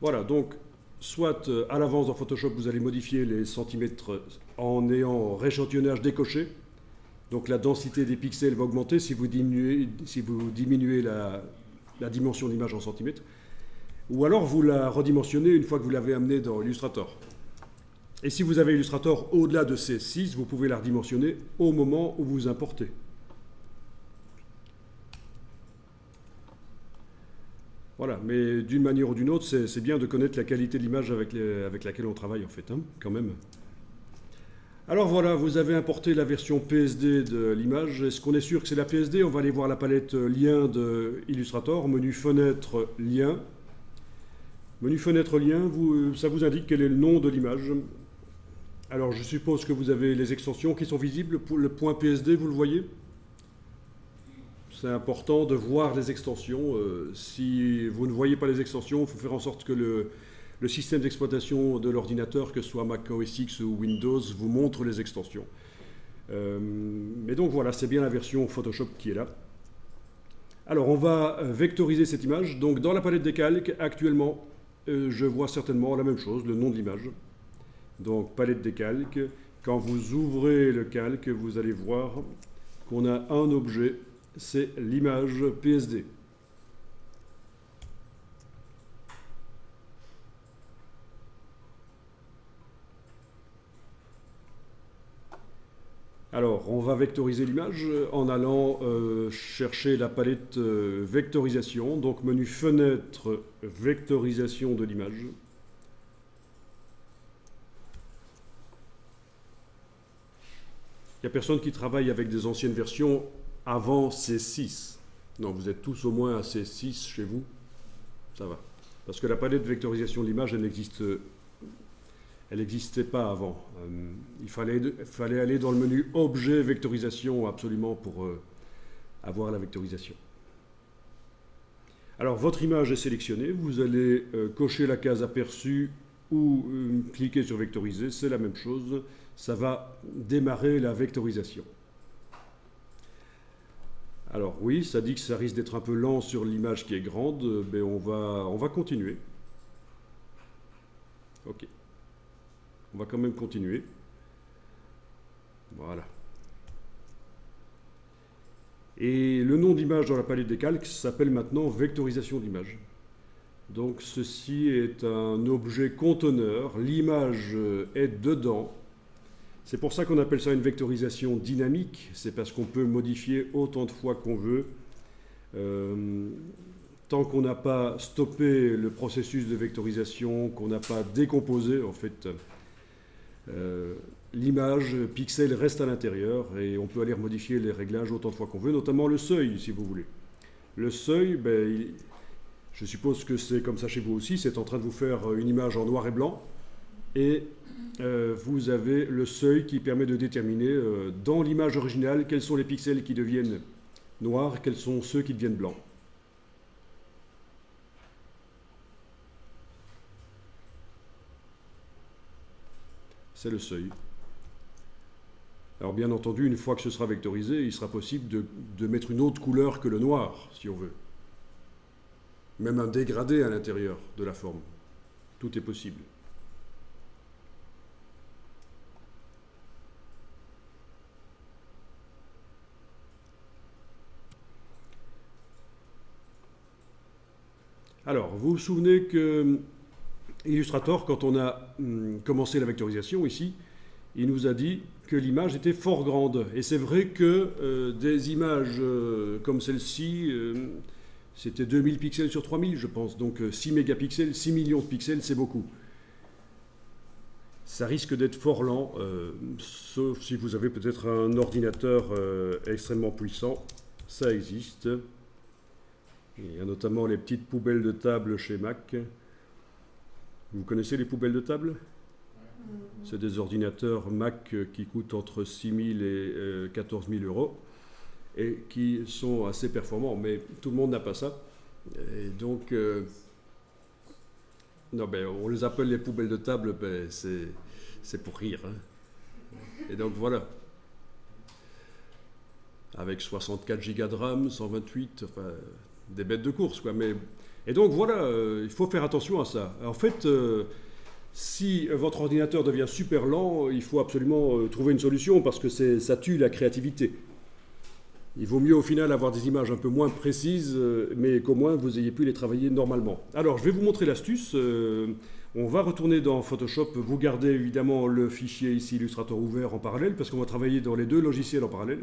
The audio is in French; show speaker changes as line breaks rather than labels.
Voilà, donc, soit à l'avance dans Photoshop, vous allez modifier les centimètres en ayant rééchantillonnage décoché. Donc la densité des pixels va augmenter si vous diminuez la dimension de l'image en centimètres. Ou alors vous la redimensionnez une fois que vous l'avez amené dans Illustrator. Et si vous avez Illustrator au-delà de CS6, vous pouvez la redimensionner au moment où vous importez. Voilà, mais d'une manière ou d'une autre, c'est bien de connaître la qualité de l'image avec laquelle on travaille en fait, hein, quand même. Alors voilà, vous avez importé la version PSD de l'image. Est-ce qu'on est sûr que c'est la PSD? On va aller voir la palette lien de Illustrator, menu fenêtre lien. Menu fenêtre lien, ça vous indique quel est le nom de l'image. Alors je suppose que vous avez les extensions qui sont visibles. Pour le point PSD, vous le voyez? C'est important de voir les extensions. Si vous ne voyez pas les extensions, il faut faire en sorte que le système d'exploitation de l'ordinateur, que ce soit Mac OS X ou Windows, vous montre les extensions. Mais donc voilà, c'est bien la version Photoshop qui est là. Alors on va vectoriser cette image. Donc dans la palette des calques, actuellement, je vois certainement la même chose, le nom de l'image. Donc palette des calques. Quand vous ouvrez le calque, vous allez voir qu'on a un objet, c'est l'image PSD. Alors, on va vectoriser l'image en allant chercher la palette vectorisation. Donc, menu fenêtre, vectorisation de l'image. Il n'y a personne qui travaille avec des anciennes versions avant CS6. Non, vous êtes tous au moins à CS6 chez vous. Ça va. Parce que la palette de vectorisation de l'image, elle n'existait pas avant. Il fallait aller dans le menu objet vectorisation absolument pour avoir la vectorisation. Alors votre image est sélectionnée, vous allez cocher la case aperçu ou cliquer sur vectoriser, c'est la même chose, ça va démarrer la vectorisation. Alors oui, ça dit que ça risque d'être un peu lent sur l'image qui est grande, mais on va continuer. Ok. On va quand même continuer. Voilà. Et le nom d'image dans la palette des calques s'appelle maintenant vectorisation d'image. Donc ceci est un objet conteneur. L'image est dedans. C'est pour ça qu'on appelle ça une vectorisation dynamique. C'est parce qu'on peut modifier autant de fois qu'on veut. Tant qu'on n'a pas stoppé le processus de vectorisation, qu'on n'a pas décomposé en fait l'image, pixel reste à l'intérieur et on peut aller modifier les réglages autant de fois qu'on veut, notamment le seuil si vous voulez. Le seuil, je suppose que c'est comme ça chez vous aussi, c'est en train de vous faire une image en noir et blanc et vous avez le seuil qui permet de déterminer dans l'image originale quels sont les pixels qui deviennent noirs, quels sont ceux qui deviennent blancs. C'est le seuil. Alors bien entendu, une fois que ce sera vectorisé, il sera possible de mettre une autre couleur que le noir, si on veut. Même un dégradé à l'intérieur de la forme. Tout est possible. Alors, vous vous souvenez que Illustrator, quand on a commencé la vectorisation ici, il nous a dit que l'image était fort grande. Et c'est vrai que des images comme celle-ci, c'était 2000 pixels sur 3000, je pense. Donc 6 mégapixels, 6 millions de pixels, c'est beaucoup. Ça risque d'être fort lent, sauf si vous avez peut-être un ordinateur extrêmement puissant. Ça existe. Il y a notamment les petites poubelles de table chez Mac. Vous connaissez les poubelles de table? C'est des ordinateurs Mac qui coûtent entre 6 000 et 14 000 euros et qui sont assez performants, mais tout le monde n'a pas ça. Et donc, non, on les appelle les poubelles de table, c'est pour rire. Hein. Et donc voilà. Avec 64 Go de RAM, 128, enfin, des bêtes de course, quoi. Mais Et donc voilà, il faut faire attention à ça. En fait, si votre ordinateur devient super lent, il faut absolument trouver une solution parce que ça tue la créativité. Il vaut mieux au final avoir des images un peu moins précises, mais qu'au moins vous ayez pu les travailler normalement. Alors je vais vous montrer l'astuce. On va retourner dans Photoshop. Vous gardez évidemment le fichier ici Illustrator ouvert en parallèle parce qu'on va travailler dans les deux logiciels en parallèle.